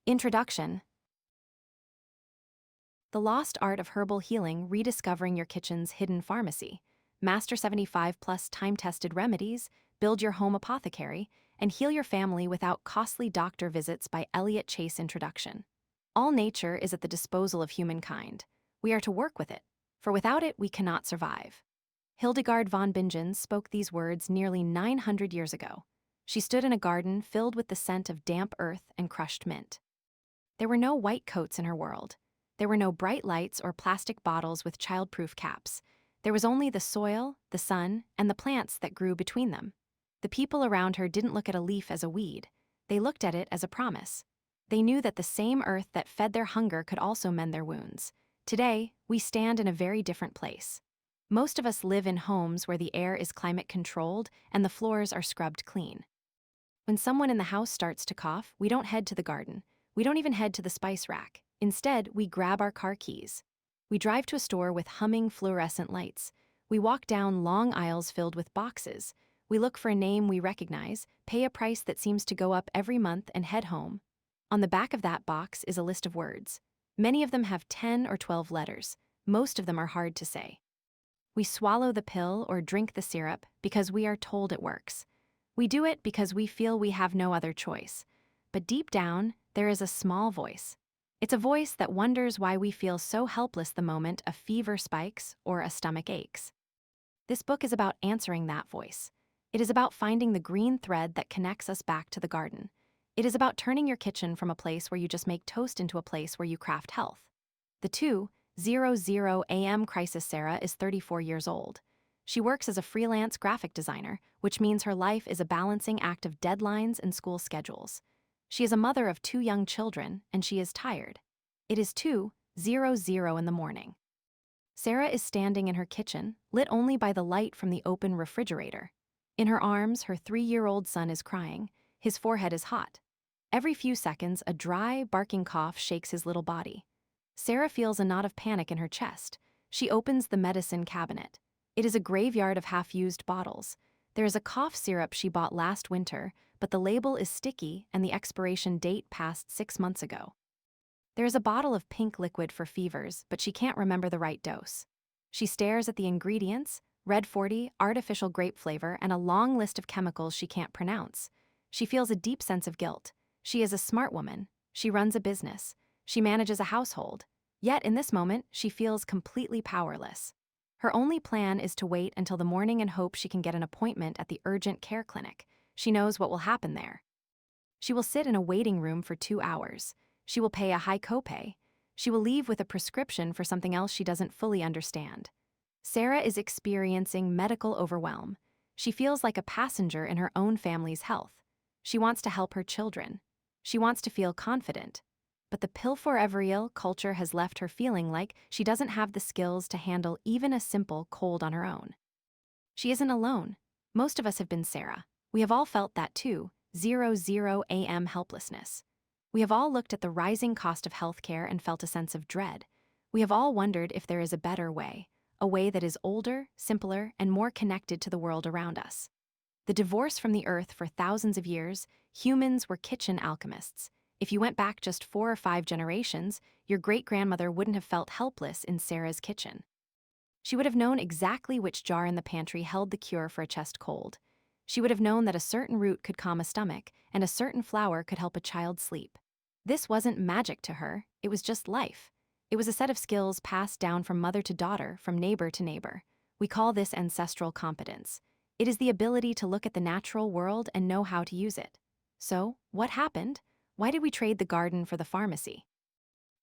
Introduction. The Lost Art of Herbal Healing, Rediscovering Your Kitchen's Hidden Pharmacy. Master 75 plus time-tested remedies, build your home apothecary, and heal your family without costly doctor visits by Elliot Chase. Introduction. All nature is at the disposal of humankind. We are to work with it, for without it we cannot survive. Hildegard von Bingen spoke these words nearly 900 years ago. She stood in a garden filled with the scent of damp earth and crushed mint. There were no white coats in her world. There were no bright lights or plastic bottles with childproof caps. There was only the soil, the sun, and the plants that grew between them. The people around her didn't look at a leaf as a weed. They looked at it as a promise. They knew that the same earth that fed their hunger could also mend their wounds. Today, we stand in a very different place. Most of us live in homes where the air is climate-controlled and the floors are scrubbed clean. When someone in the house starts to cough, we don't head to the garden. We don't even head to the spice rack. Instead, we grab our car keys. We drive to a store with humming fluorescent lights. We walk down long aisles filled with boxes. We look for a name we recognize, pay a price that seems to go up every month, and head home. On the back of that box is a list of words. Many of them have 10 or 12 letters. Most of them are hard to say. We swallow the pill or drink the syrup because we are told it works. We do it because we feel we have no other choice. But deep down, there is a small voice. It's a voice that wonders why we feel so helpless the moment a fever spikes or a stomach aches. This book is about answering that voice. It is about finding the green thread that connects us back to the garden. It is about turning your kitchen from a place where you just make toast into a place where you craft health. The 2:00 a.m. crisis. Sarah is 34 years old. She works as a freelance graphic designer, which means her life is a balancing act of deadlines and school schedules. She is a mother of 2 young children, and she is tired. It is 2:00 in the morning. Sarah is standing in her kitchen, lit only by the light from the open refrigerator. In her arms, her 3-year-old son is crying. His forehead is hot. Every few seconds, a dry, barking cough shakes his little body. Sarah feels a knot of panic in her chest. She opens the medicine cabinet. It is a graveyard of half-used bottles. There is a cough syrup she bought last winter, but the label is sticky and the expiration date passed 6 months ago. There is a bottle of pink liquid for fevers, but she can't remember the right dose. She stares at the ingredients, red 40, artificial grape flavor, and a long list of chemicals she can't pronounce. She feels a deep sense of guilt. She is a smart woman. She runs a business. She manages a household. Yet in this moment, she feels completely powerless. Her only plan is to wait until the morning and hope she can get an appointment at the urgent care clinic. She knows what will happen there. She will sit in a waiting room for 2 hours. She will pay a high copay. She will leave with a prescription for something else she doesn't fully understand. Sarah is experiencing medical overwhelm. She feels like a passenger in her own family's health. She wants to help her children. She wants to feel confident. But the pill for every ill culture has left her feeling like she doesn't have the skills to handle even a simple cold on her own. She isn't alone. Most of us have been Sarah. We have all felt that 2:00 a.m. helplessness. We have all looked at the rising cost of healthcare and felt a sense of dread. We have all wondered if there is a better way, a way that is older, simpler, and more connected to the world around us. The divorce from the earth for thousands of years, humans were kitchen alchemists. If you went back just 4 or 5 generations, your great-grandmother wouldn't have felt helpless in Sarah's kitchen. She would have known exactly which jar in the pantry held the cure for a chest cold. She would have known that a certain root could calm a stomach and a certain flower could help a child sleep. This wasn't magic to her, it was just life. It was a set of skills passed down from mother to daughter, from neighbor to neighbor. We call this ancestral competence. It is the ability to look at the natural world and know how to use it. So, what happened? Why did we trade the garden for the pharmacy?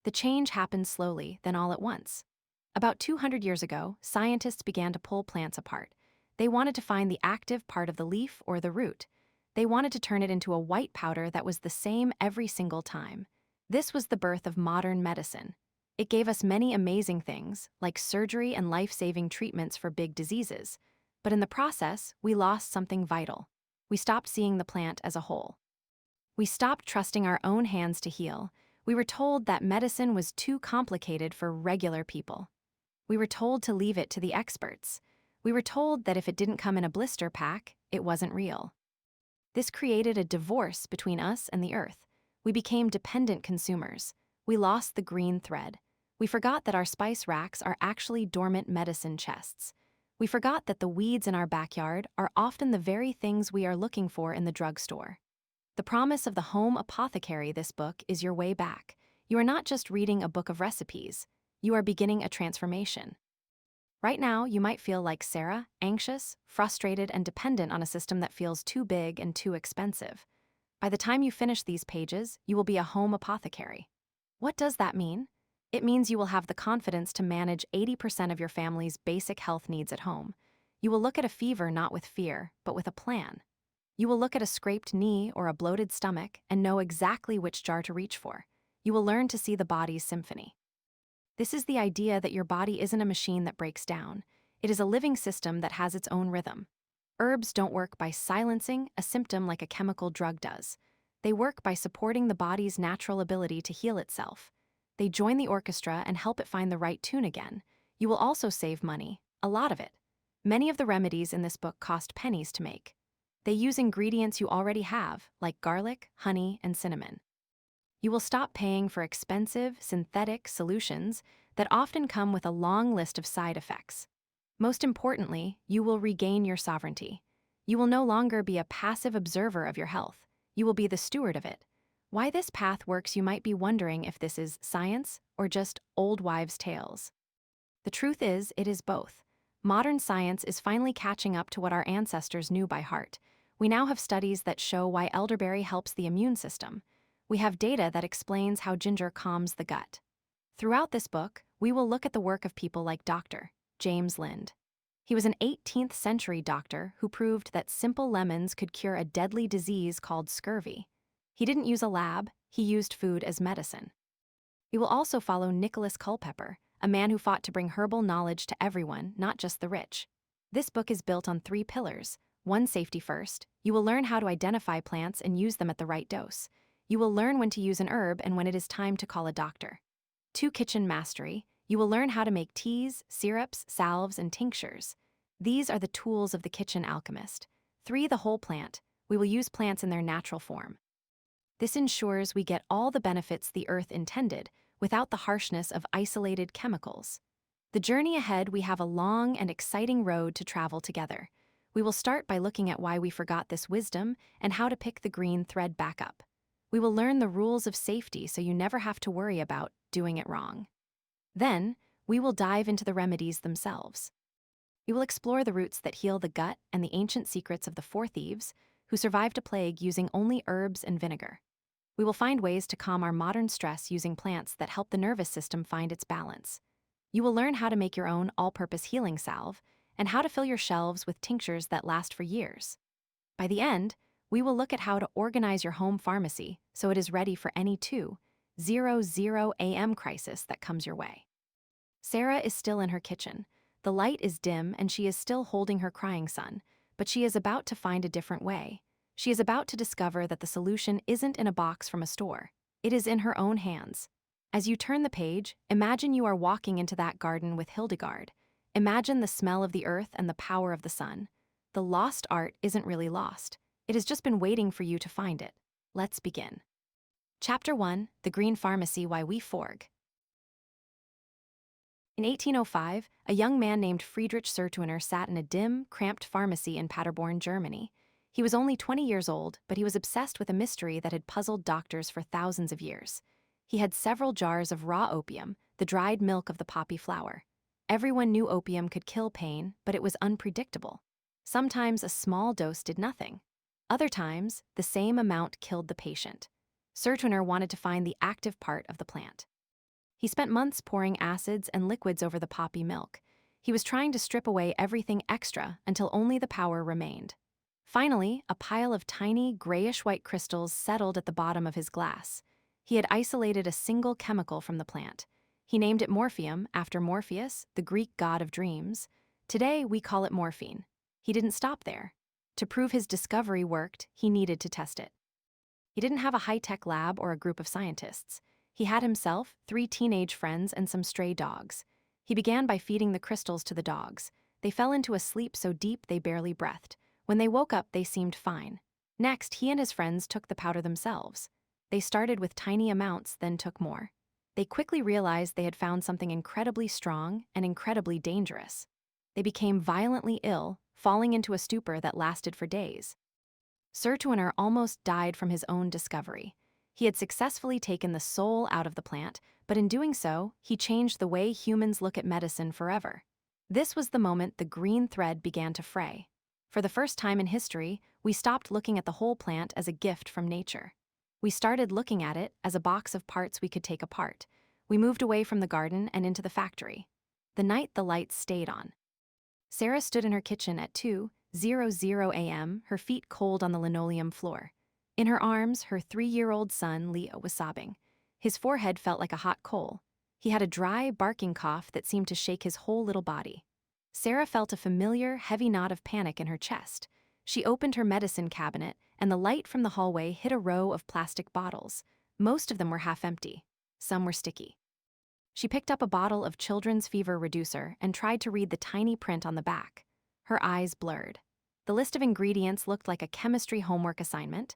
The change happened slowly, then all at once. About 200 years ago, scientists began to pull plants apart. They wanted to find the active part of the leaf or the root. They wanted to turn it into a white powder that was the same every single time. This was the birth of modern medicine. It gave us many amazing things, like surgery and life-saving treatments for big diseases. But in the process, we lost something vital. We stopped seeing the plant as a whole. We stopped trusting our own hands to heal. We were told that medicine was too complicated for regular people. We were told to leave it to the experts. We were told that if it didn't come in a blister pack, it wasn't real. This created a divorce between us and the earth. We became dependent consumers. We lost the green thread. We forgot that our spice racks are actually dormant medicine chests. We forgot that the weeds in our backyard are often the very things we are looking for in the drugstore. The promise of the home apothecary, this book, is your way back. You are not just reading a book of recipes. You are beginning a transformation. Right now, you might feel like Sarah, anxious, frustrated, and dependent on a system that feels too big and too expensive. By the time you finish these pages, you will be a home apothecary. What does that mean? It means you will have the confidence to manage 80% of your family's basic health needs at home. You will look at a fever not with fear, but with a plan. You will look at a scraped knee or a bloated stomach and know exactly which jar to reach for. You will learn to see the body's symphony. This is the idea that your body isn't a machine that breaks down. It is a living system that has its own rhythm. Herbs don't work by silencing a symptom like a chemical drug does. They work by supporting the body's natural ability to heal itself. They join the orchestra and help it find the right tune again. You will also save money, a lot of it. Many of the remedies in this book cost pennies to make. They use ingredients you already have, like garlic, honey, and cinnamon. You will stop paying for expensive, synthetic solutions that often come with a long list of side effects. Most importantly, you will regain your sovereignty. You will no longer be a passive observer of your health. You will be the steward of it. Why this path works, you might be wondering if this is science or just old wives' tales. The truth is, it is both. Modern science is finally catching up to what our ancestors knew by heart. We now have studies that show why elderberry helps the immune system. We have data that explains how ginger calms the gut. Throughout this book, we will look at the work of people like Dr. James Lind. He was an 18th century doctor who proved that simple lemons could cure a deadly disease called scurvy. He didn't use a lab, he used food as medicine. We will also follow Nicholas Culpeper, a man who fought to bring herbal knowledge to everyone, not just the rich. This book is built on 3 pillars. 1, safety first. You will learn how to identify plants and use them at the right dose. You will learn when to use an herb and when it is time to call a doctor. 2, kitchen mastery. You will learn how to make teas, syrups, salves, and tinctures. These are the tools of the kitchen alchemist. 3, the whole plant. We will use plants in their natural form. This ensures we get all the benefits the earth intended, without the harshness of isolated chemicals. The journey ahead, we have a long and exciting road to travel together. We will start by looking at why we forgot this wisdom and how to pick the green thread back up. We will learn the rules of safety so you never have to worry about doing it wrong. Then, we will dive into the remedies themselves. We will explore the roots that heal the gut and the ancient secrets of the 4 thieves who survived a plague using only herbs and vinegar. We will find ways to calm our modern stress using plants that help the nervous system find its balance. You will learn how to make your own all-purpose healing salve and how to fill your shelves with tinctures that last for years. By the end, we will look at how to organize your home pharmacy so it is ready for any 2:00 a.m. crisis that comes your way. Sarah is still in her kitchen. The light is dim and she is still holding her crying son, but she is about to find a different way. She is about to discover that the solution isn't in a box from a store. It is in her own hands. As you turn the page, imagine you are walking into that garden with Hildegard. Imagine the smell of the earth and the power of the sun. The lost art isn't really lost. It has just been waiting for you to find it. Let's begin. Chapter 1, The Green Pharmacy, Why We Forg. In 1805, a young man named Friedrich Sertuner sat in a dim, cramped pharmacy in Paderborn, Germany. He was only 20 years old, but he was obsessed with a mystery that had puzzled doctors for thousands of years. He had several jars of raw opium, the dried milk of the poppy flower. Everyone knew opium could kill pain, but it was unpredictable. Sometimes a small dose did nothing. Other times, the same amount killed the patient. Sertuner wanted to find the active part of the plant. He spent months pouring acids and liquids over the poppy milk. He was trying to strip away everything extra until only the power remained. Finally, a pile of tiny, grayish-white crystals settled at the bottom of his glass. He had isolated a single chemical from the plant. He named it morphium after Morpheus, the Greek god of dreams. Today, we call it morphine. He didn't stop there. To prove his discovery worked, he needed to test it. He didn't have a high-tech lab or a group of scientists. He had himself, 3 teenage friends, and some stray dogs. He began by feeding the crystals to the dogs. They fell into a sleep so deep they barely breathed. When they woke up, they seemed fine. Next, he and his friends took the powder themselves. They started with tiny amounts, then took more. They quickly realized they had found something incredibly strong and incredibly dangerous. They became violently ill, falling into a stupor that lasted for days. Sertuiner almost died from his own discovery. He had successfully taken the soul out of the plant, but in doing so, he changed the way humans look at medicine forever. This was the moment the green thread began to fray. For the first time in history, we stopped looking at the whole plant as a gift from nature. We started looking at it as a box of parts we could take apart. We moved away from the garden and into the factory. The night the lights stayed on. Sarah stood in her kitchen at 2:00 a.m., her feet cold on the linoleum floor. In her arms, her 3-year-old son, Leo, was sobbing. His forehead felt like a hot coal. He had a dry, barking cough that seemed to shake his whole little body. Sarah felt a familiar, heavy knot of panic in her chest. She opened her medicine cabinet, and the light from the hallway hit a row of plastic bottles. Most of them were half empty. Some were sticky. She picked up a bottle of children's fever reducer and tried to read the tiny print on the back. Her eyes blurred. The list of ingredients looked like a chemistry homework assignment: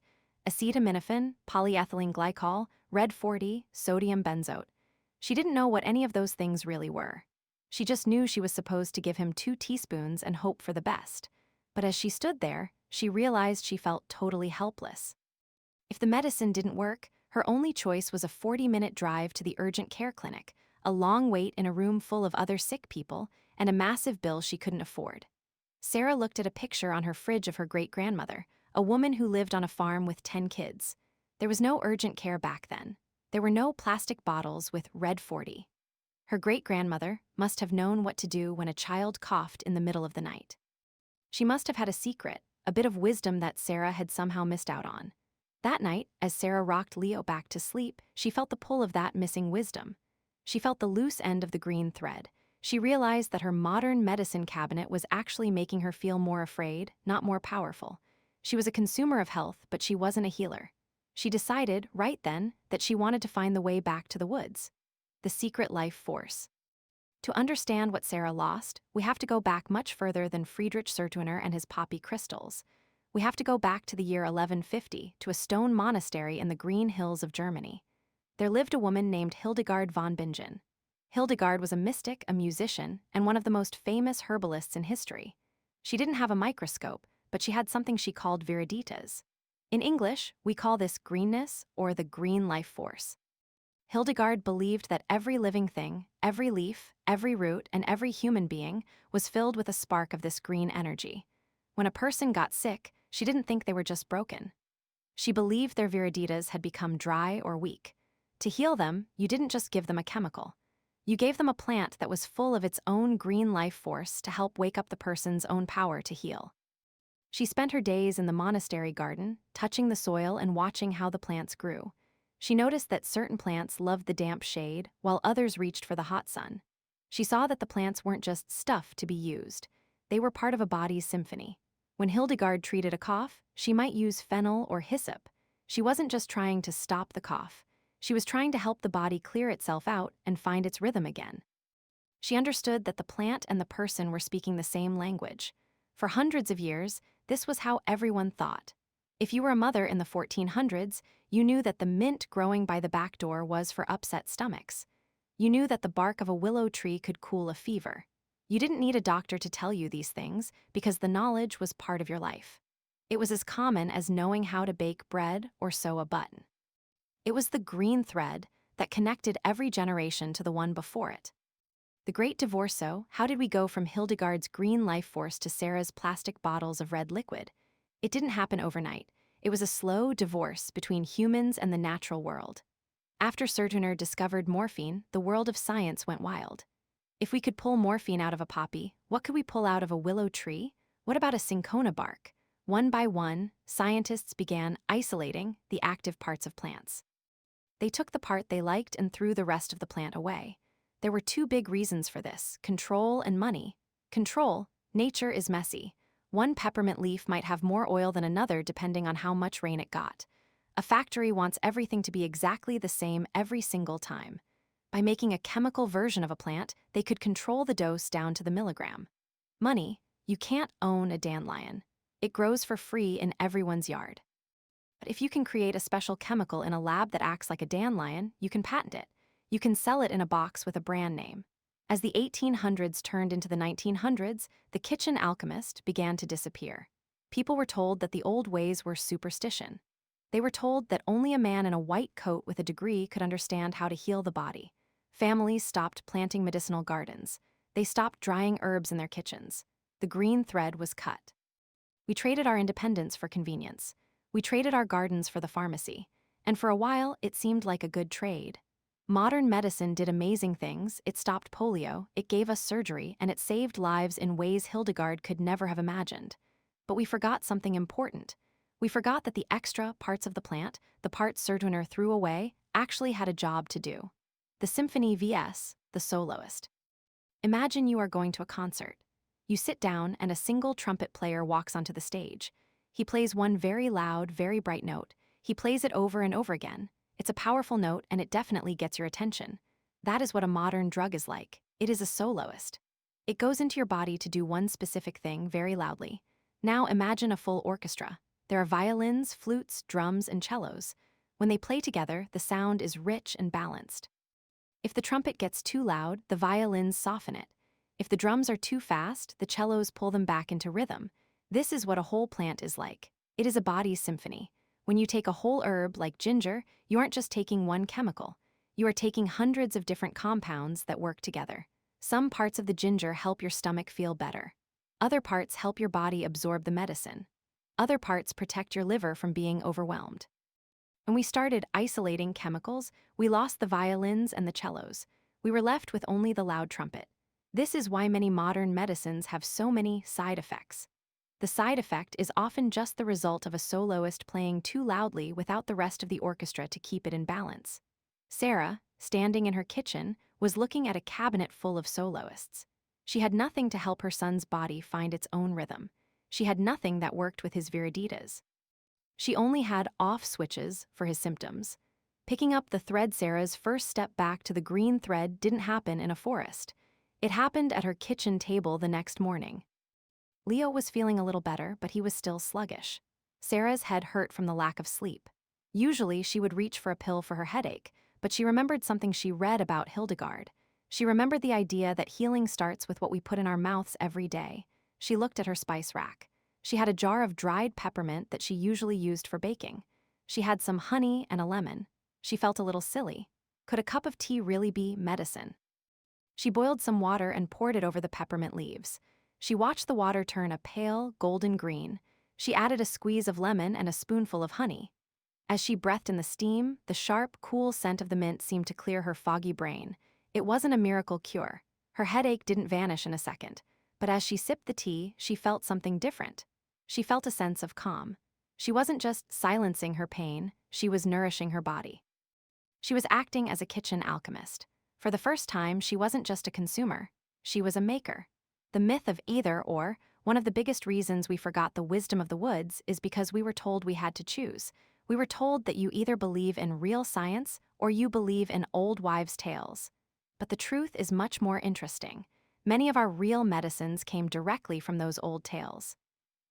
acetaminophen, polyethylene glycol, red 40, sodium benzoate. She didn't know what any of those things really were. She just knew she was supposed to give him 2 teaspoons and hope for the best. But as she stood there, she realized she felt totally helpless. If the medicine didn't work, her only choice was a 40-minute drive to the urgent care clinic, a long wait in a room full of other sick people, and a massive bill she couldn't afford. Sarah looked at a picture on her fridge of her great-grandmother, a woman who lived on a farm with 10 kids. There was no urgent care back then. There were no plastic bottles with red 40. Her great-grandmother must have known what to do when a child coughed in the middle of the night. She must have had a secret, a bit of wisdom that Sarah had somehow missed out on. That night, as Sarah rocked Leo back to sleep, she felt the pull of that missing wisdom. She felt the loose end of the green thread. She realized that her modern medicine cabinet was actually making her feel more afraid, not more powerful. She was a consumer of health, but she wasn't a healer. She decided, right then, that she wanted to find the way back to the woods. The secret life force. To understand what Sarah lost, we have to go back much further than Friedrich Sertuiner and his poppy crystals. We have to go back to the year 1150, to a stone monastery in the green hills of Germany. There lived a woman named Hildegard von Bingen. Hildegard was a mystic, a musician, and one of the most famous herbalists in history. She didn't have a microscope, but she had something she called viriditas. In English, we call this greenness or the green life force. Hildegard believed that every living thing, every leaf, every root, and every human being was filled with a spark of this green energy. When a person got sick, she didn't think they were just broken. She believed their viriditas had become dry or weak. To heal them, you didn't just give them a chemical. You gave them a plant that was full of its own green life force to help wake up the person's own power to heal. She spent her days in the monastery garden, touching the soil and watching how the plants grew. She noticed that certain plants loved the damp shade, while others reached for the hot sun. She saw that the plants weren't just stuff to be used. They were part of a body's symphony. When Hildegard treated a cough, she might use fennel or hyssop. She wasn't just trying to stop the cough. She was trying to help the body clear itself out and find its rhythm again. She understood that the plant and the person were speaking the same language. For hundreds of years, this was how everyone thought. If you were a mother in the 1400s, you knew that the mint growing by the back door was for upset stomachs. You knew that the bark of a willow tree could cool a fever. You didn't need a doctor to tell you these things because the knowledge was part of your life. It was as common as knowing how to bake bread or sew a button. It was the green thread that connected every generation to the one before it. The Great Divorce. So, how did we go from Hildegard's green life force to Sarah's plastic bottles of red liquid? It didn't happen overnight. It was a slow divorce between humans and the natural world. After Sertuiner discovered morphine, the world of science went wild. If we could pull morphine out of a poppy, what could we pull out of a willow tree? What about a cinchona bark? One by one, scientists began isolating the active parts of plants. They took the part they liked and threw the rest of the plant away. There were 2 big reasons for this: control and money. Control: nature is messy. One peppermint leaf might have more oil than another depending on how much rain it got. A factory wants everything to be exactly the same every single time. By making a chemical version of a plant, they could control the dose down to the milligram. Money: you can't own a dandelion. It grows for free in everyone's yard. But if you can create a special chemical in a lab that acts like a dandelion, you can patent it. You can sell it in a box with a brand name. As the 1800s turned into the 1900s, the kitchen alchemist began to disappear. People were told that the old ways were superstition. They were told that only a man in a white coat with a degree could understand how to heal the body. Families stopped planting medicinal gardens. They stopped drying herbs in their kitchens. The green thread was cut. We traded our independence for convenience. We traded our gardens for the pharmacy. And for a while, it seemed like a good trade. Modern medicine did amazing things. It stopped polio, it gave us surgery, and it saved lives in ways Hildegard could never have imagined. But we forgot something important. We forgot that the extra parts of the plant, the parts Serdwiner threw away, actually had a job to do. The symphony vs. the soloist. Imagine you are going to a concert. You sit down and a single trumpet player walks onto the stage. He plays one very loud, very bright note. He plays it over and over again. It's a powerful note and it definitely gets your attention. That is what a modern drug is like. It is a soloist. It goes into your body to do one specific thing very loudly. Now imagine a full orchestra. There are violins, flutes, drums, and cellos. When they play together, the sound is rich and balanced. If the trumpet gets too loud, the violins soften it. If the drums are too fast, the cellos pull them back into rhythm. This is what a whole plant is like. It is a body symphony. When you take a whole herb like ginger, you aren't just taking one chemical. You are taking hundreds of different compounds that work together. Some parts of the ginger help your stomach feel better. Other parts help your body absorb the medicine. Other parts protect your liver from being overwhelmed. When we started isolating chemicals, we lost the violins and the cellos. We were left with only the loud trumpet. This is why many modern medicines have so many side effects. The side effect is often just the result of a soloist playing too loudly without the rest of the orchestra to keep it in balance. Sarah, standing in her kitchen, was looking at a cabinet full of soloists. She had nothing to help her son's body find its own rhythm. She had nothing that worked with his viriditas. She only had off switches for his symptoms. Picking up the thread, Sarah's first step back to the green thread didn't happen in a forest. It happened at her kitchen table the next morning. Leo was feeling a little better, but he was still sluggish. Sarah's head hurt from the lack of sleep. Usually, she would reach for a pill for her headache, but she remembered something she read about Hildegard. She remembered the idea that healing starts with what we put in our mouths every day. She looked at her spice rack. She had a jar of dried peppermint that she usually used for baking. She had some honey and a lemon. She felt a little silly. Could a cup of tea really be medicine? She boiled some water and poured it over the peppermint leaves. She watched the water turn a pale, golden green. She added a squeeze of lemon and a spoonful of honey. As she breathed in the steam, the sharp, cool scent of the mint seemed to clear her foggy brain. It wasn't a miracle cure. Her headache didn't vanish in a second. But as she sipped the tea, she felt something different. She felt a sense of calm. She wasn't just silencing her pain, she was nourishing her body. She was acting as a kitchen alchemist. For the first time, she wasn't just a consumer, she was a maker. The myth of either or, one of the biggest reasons we forgot the wisdom of the woods is because we were told we had to choose. We were told that you either believe in real science or you believe in old wives' tales. But the truth is much more interesting. Many of our real medicines came directly from those old tales.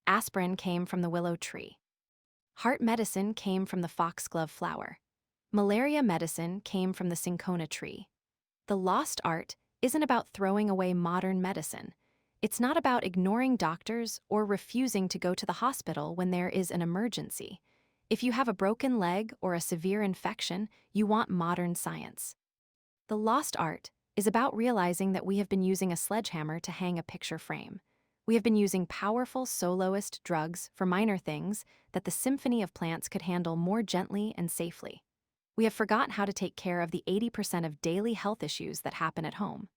Aspirin came from the willow tree. Heart medicine came from the foxglove flower. Malaria medicine came from the cinchona tree. The lost art isn't about throwing away modern medicine. It's not about ignoring doctors or refusing to go to the hospital when there is an emergency. If you have a broken leg or a severe infection, you want modern science. The lost art is about realizing that we have been using a sledgehammer to hang a picture frame. We have been using powerful soloist drugs for minor things that the symphony of plants could handle more gently and safely. We have forgotten how to take care of the 80% of daily health issues that happen at home.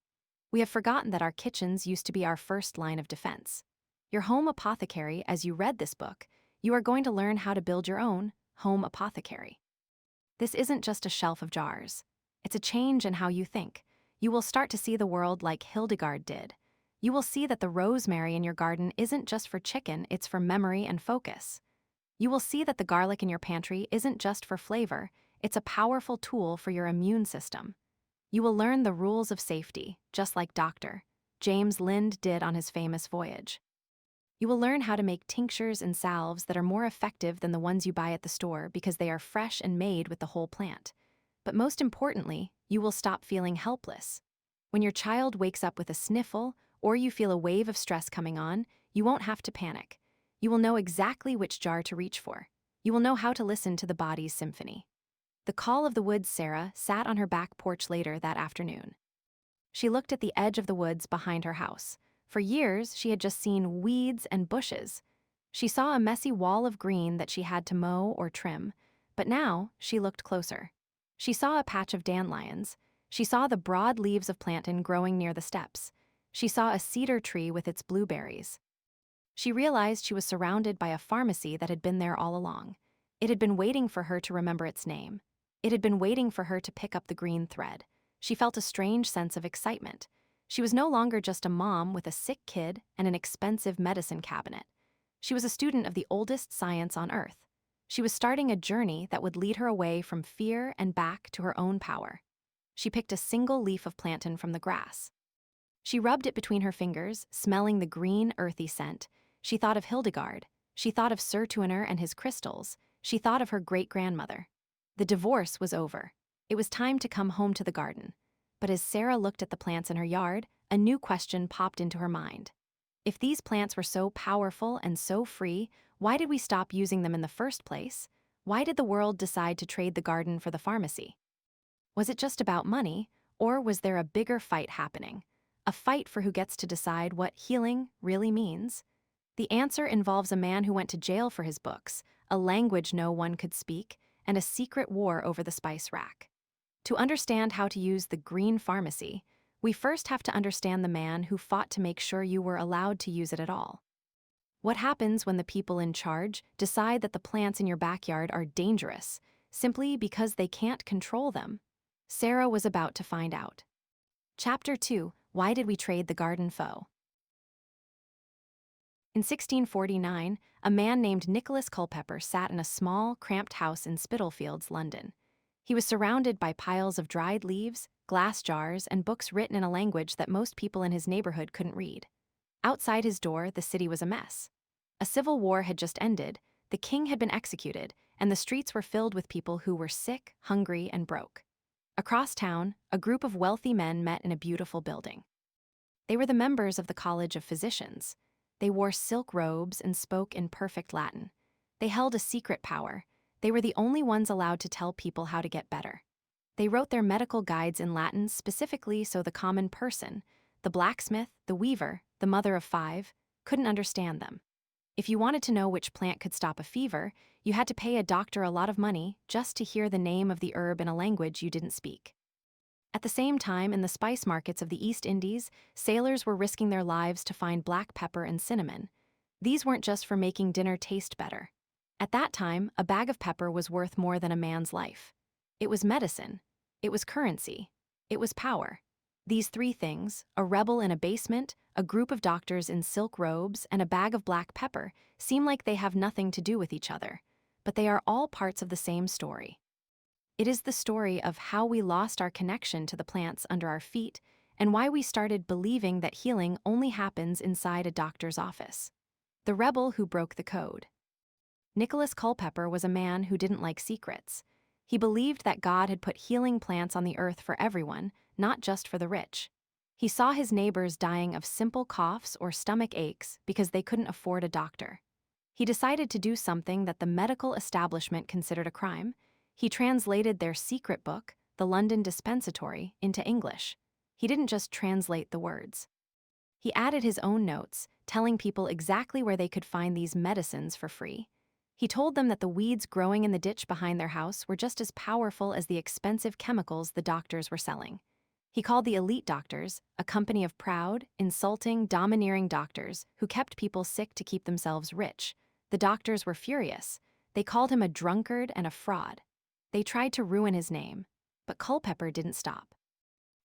We have forgotten that our kitchens used to be our first line of defense. Your home apothecary, as you read this book, you are going to learn how to build your own home apothecary. This isn't just a shelf of jars. It's a change in how you think. You will start to see the world like Hildegard did. You will see that the rosemary in your garden isn't just for chicken, it's for memory and focus. You will see that the garlic in your pantry isn't just for flavor, it's a powerful tool for your immune system. You will learn the rules of safety, just like Dr. James Lind did on his famous voyage. You will learn how to make tinctures and salves that are more effective than the ones you buy at the store because they are fresh and made with the whole plant. But most importantly, you will stop feeling helpless. When your child wakes up with a sniffle or you feel a wave of stress coming on, you won't have to panic. You will know exactly which jar to reach for. You will know how to listen to the body's symphony. The call of the woods. Sarah sat on her back porch later that afternoon. She looked at the edge of the woods behind her house. For years, she had just seen weeds and bushes. She saw a messy wall of green that she had to mow or trim, but now she looked closer. She saw a patch of dandelions. She saw the broad leaves of plantain growing near the steps. She saw a cedar tree with its blueberries. She realized she was surrounded by a pharmacy that had been there all along. It had been waiting for her to remember its name. It had been waiting for her to pick up the green thread. She felt a strange sense of excitement. She was no longer just a mom with a sick kid and an expensive medicine cabinet. She was a student of the oldest science on Earth. She was starting a journey that would lead her away from fear and back to her own power. She picked a single leaf of plantain from the grass. She rubbed it between her fingers, smelling the green, earthy scent. She thought of Hildegard. She thought of Sir Tuiner and his crystals. She thought of her great-grandmother. The divorce was over. It was time to come home to the garden. But as Sarah looked at the plants in her yard, a new question popped into her mind. If these plants were so powerful and so free, why did we stop using them in the first place? Why did the world decide to trade the garden for the pharmacy? Was it just about money, or was there a bigger fight happening? A fight for who gets to decide what healing really means? The answer involves a man who went to jail for his books, a language no one could speak, and a secret war over the spice rack. To understand how to use the green pharmacy, we first have to understand the man who fought to make sure you were allowed to use it at all. What happens when the people in charge decide that the plants in your backyard are dangerous, simply because they can't control them? Sarah was about to find out. Chapter 2: Why Did We Trade the Garden Foe? In 1649, a man named Nicholas Culpeper sat in a small, cramped house in Spitalfields, London. He was surrounded by piles of dried leaves, glass jars, and books written in a language that most people in his neighborhood couldn't read. Outside his door, the city was a mess. A civil war had just ended, the king had been executed, and the streets were filled with people who were sick, hungry, and broke. Across town, a group of wealthy men met in a beautiful building. They were the members of the College of Physicians. They wore silk robes and spoke in perfect Latin. They held a secret power. They were the only ones allowed to tell people how to get better. They wrote their medical guides in Latin specifically so the common person, the blacksmith, the weaver, the mother of five, couldn't understand them. If you wanted to know which plant could stop a fever, you had to pay a doctor a lot of money just to hear the name of the herb in a language you didn't speak. At the same time, in the spice markets of the East Indies, sailors were risking their lives to find black pepper and cinnamon. These weren't just for making dinner taste better. At that time, a bag of pepper was worth more than a man's life. It was medicine. It was currency. It was power. These three things, a rebel in a basement, a group of doctors in silk robes, and a bag of black pepper, seem like they have nothing to do with each other, but they are all parts of the same story. It is the story of how we lost our connection to the plants under our feet and why we started believing that healing only happens inside a doctor's office. The rebel who broke the code. Nicholas Culpeper was a man who didn't like secrets. He believed that God had put healing plants on the earth for everyone, not just for the rich. He saw his neighbors dying of simple coughs or stomach aches because they couldn't afford a doctor. He decided to do something that the medical establishment considered a crime. He translated their secret book, the London Dispensatory, into English. He didn't just translate the words. He added his own notes, telling people exactly where they could find these medicines for free. He told them that the weeds growing in the ditch behind their house were just as powerful as the expensive chemicals the doctors were selling. He called the elite doctors a company of proud, insulting, domineering doctors who kept people sick to keep themselves rich. The doctors were furious. They called him a drunkard and a fraud. They tried to ruin his name, but Culpeper didn't stop.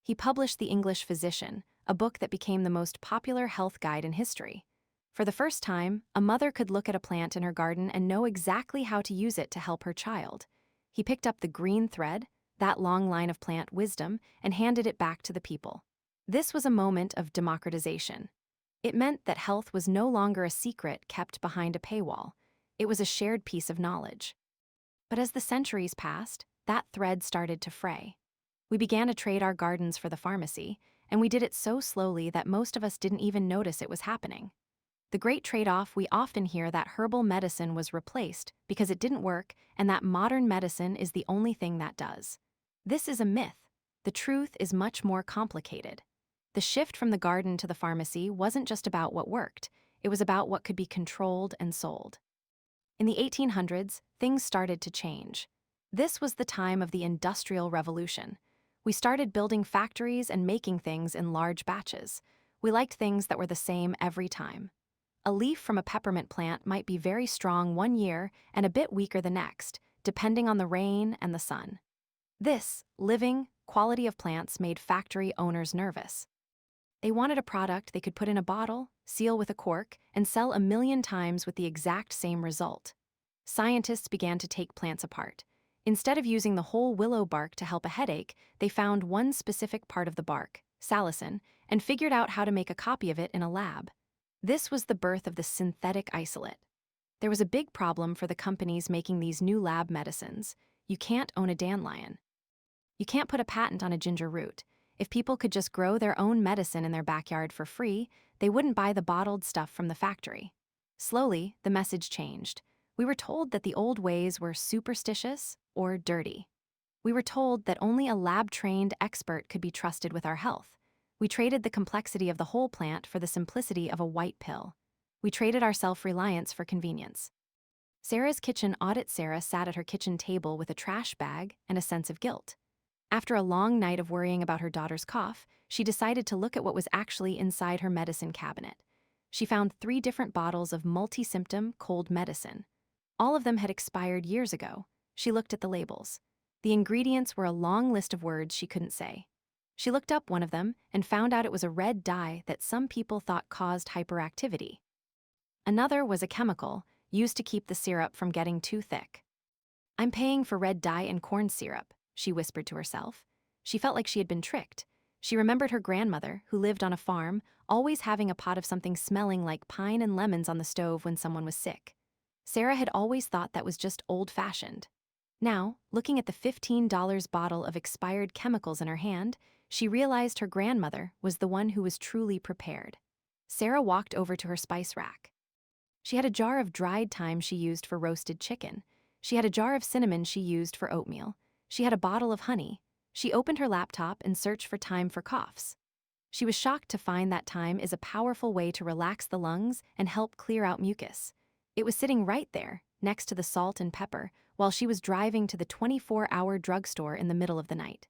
He published The English Physician, a book that became the most popular health guide in history. For the first time, a mother could look at a plant in her garden and know exactly how to use it to help her child. He picked up the green thread, that long line of plant wisdom, and handed it back to the people. This was a moment of democratization. It meant that health was no longer a secret kept behind a paywall. It was a shared piece of knowledge. But as the centuries passed, that thread started to fray. We began to trade our gardens for the pharmacy, and we did it so slowly that most of us didn't even notice it was happening. The great trade-off we often hear that herbal medicine was replaced because it didn't work and that modern medicine is the only thing that does. This is a myth. The truth is much more complicated. The shift from the garden to the pharmacy wasn't just about what worked, it was about what could be controlled and sold. In the 1800s, things started to change. This was the time of the Industrial Revolution. We started building factories and making things in large batches. We liked things that were the same every time. A leaf from a peppermint plant might be very strong one year and a bit weaker the next, depending on the rain and the sun. This living quality of plants made factory owners nervous. They wanted a product they could put in a bottle, seal with a cork, and sell 1,000,000 times with the exact same result. Scientists began to take plants apart. Instead of using the whole willow bark to help a headache, they found one specific part of the bark, salicin, and figured out how to make a copy of it in a lab. This was the birth of the synthetic isolate. There was a big problem for the companies making these new lab medicines. You can't own a dandelion. You can't put a patent on a ginger root. If people could just grow their own medicine in their backyard for free, they wouldn't buy the bottled stuff from the factory. Slowly, the message changed. We were told that the old ways were superstitious or dirty. We were told that only a lab-trained expert could be trusted with our health. We traded the complexity of the whole plant for the simplicity of a white pill. We traded our self-reliance for convenience. Sarah's kitchen audit. Sarah sat at her kitchen table with a trash bag and a sense of guilt. After a long night of worrying about her daughter's cough, she decided to look at what was actually inside her medicine cabinet. She found 3 different bottles of multi-symptom cold medicine. All of them had expired years ago. She looked at the labels. The ingredients were a long list of words she couldn't say. She looked up one of them and found out it was a red dye that some people thought caused hyperactivity. Another was a chemical used to keep the syrup from getting too thick. "I'm paying for red dye and corn syrup," she whispered to herself. She felt like she had been tricked. She remembered her grandmother, who lived on a farm, always having a pot of something smelling like pine and lemons on the stove when someone was sick. Sarah had always thought that was just old-fashioned. Now, looking at the $15 bottle of expired chemicals in her hand, she realized her grandmother was the one who was truly prepared. Sarah walked over to her spice rack. She had a jar of dried thyme she used for roasted chicken. She had a jar of cinnamon she used for oatmeal. She had a bottle of honey. She opened her laptop and searched for thyme for coughs. She was shocked to find that thyme is a powerful way to relax the lungs and help clear out mucus. It was sitting right there, next to the salt and pepper, while she was driving to the 24-hour drugstore in the middle of the night.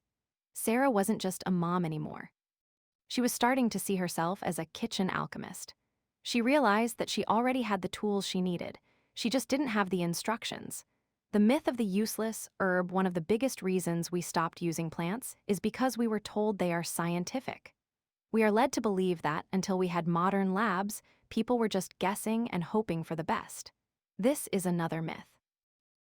Sarah wasn't just a mom anymore. She was starting to see herself as a kitchen alchemist. She realized that she already had the tools she needed. She just didn't have the instructions. The myth of the useless herb. One of the biggest reasons we stopped using plants is because we were told they are scientific. We are led to believe that, until we had modern labs, people were just guessing and hoping for the best. This is another myth.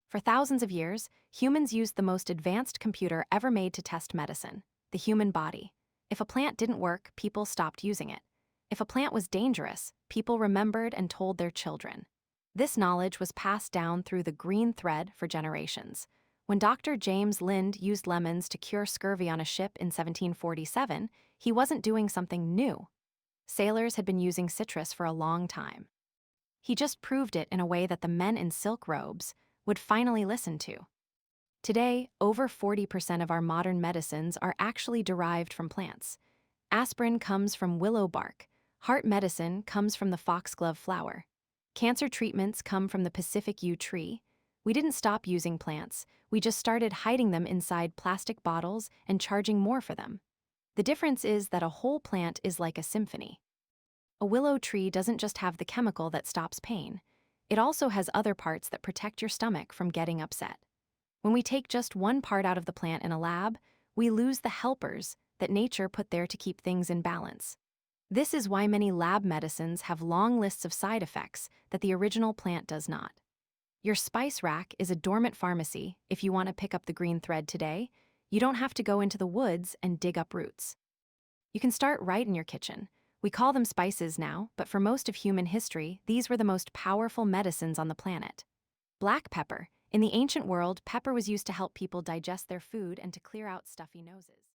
For thousands of years, humans used the most advanced computer ever made to test medicine, the human body. If a plant didn't work, people stopped using it. If a plant was dangerous, people remembered and told their children. This knowledge was passed down through the green thread for generations. When Dr. James Lind used lemons to cure scurvy on a ship in 1747, he wasn't doing something new. Sailors had been using citrus for a long time. He just proved it in a way that the men in silk robes would finally listen to. Today, over 40% of our modern medicines are actually derived from plants. Aspirin comes from willow bark. Heart medicine comes from the foxglove flower. Cancer treatments come from the Pacific yew tree. We didn't stop using plants, we just started hiding them inside plastic bottles and charging more for them. The difference is that a whole plant is like a symphony. A willow tree doesn't just have the chemical that stops pain. It also has other parts that protect your stomach from getting upset. When we take just one part out of the plant in a lab, we lose the helpers that nature put there to keep things in balance. This is why many lab medicines have long lists of side effects that the original plant does not. Your spice rack is a dormant pharmacy. If you want to pick up the green thread today, you don't have to go into the woods and dig up roots. You can start right in your kitchen. We call them spices now, but for most of human history, these were the most powerful medicines on the planet. Black pepper. In the ancient world, pepper was used to help people digest their food and to clear out stuffy noses.